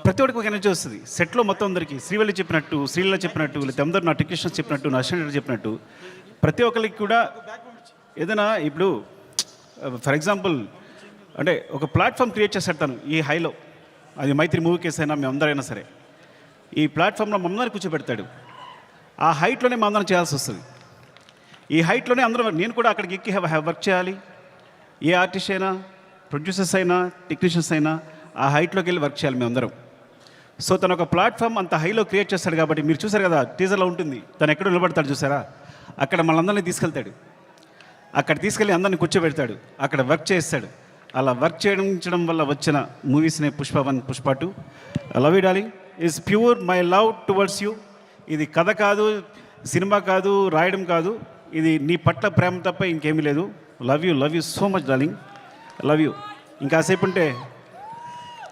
ప్రతి ఒక్కరికి ఒక ఎనర్జీ వస్తుంది సెట్లో మొత్తం అందరికీ. శ్రీవల్లి చెప్పినట్టు, శ్రీలీల చెప్పినట్టు, లేకపోతే అందరూ నా టెక్నీషియన్స్ చెప్పినట్టు, నా అసిస్టెంట్ చెప్పినట్టు ప్రతి ఒక్కరికి కూడా ఏదైనా ఇప్పుడు ఫర్ ఎగ్జాంపుల్ అంటే ఒక ప్లాట్ఫామ్ క్రియేట్ చేస్తాడు తను ఈ హైలో. అది మైత్రి మూవీ కేసు అయినా మేము అందరైనా సరే ఈ ప్లాట్ఫామ్లో మమ్మల్ని కూర్చోబెడతాడు. ఆ హైట్లోనే మా అందరం చేయాల్సి వస్తుంది. ఈ హైట్లోనే అందరం నేను కూడా అక్కడికి ఎక్కి వర్క్ చేయాలి. ఏ ఆర్టిస్ట్ అయినా, ప్రొడ్యూసర్స్ అయినా, టెక్నీషియన్స్ అయినా ఆ హైట్లోకి వెళ్ళి వర్క్ చేయాలి మేమందరం. సో తను ఒక ప్లాట్ఫామ్ అంత హైలో క్రియేట్ చేస్తాడు కాబట్టి మీరు చూసారు కదా టీజర్లో ఉంటుంది. తను ఎక్కడ నిలబడతాడు చూసారా, అక్కడ మనందరినీ తీసుకెళ్తాడు. అక్కడ తీసుకెళ్ళి అందరినీ కూర్చోబెడతాడు, అక్కడ వర్క్ చేస్తాడు. అలా వర్క్ చేయడం వల్ల వచ్చిన మూవీస్నే Pushpa 1, Pushpa 2. Love you darling is pure my love towards you. ఇది కథ కాదు, సినిమా కాదు, రాయడం కాదు, ఇది నీ పట్ల ప్రేమ తప్ప ఇంకేమీ లేదు. Love you so much darling, love you. ఇంకాసేపు ఉంటే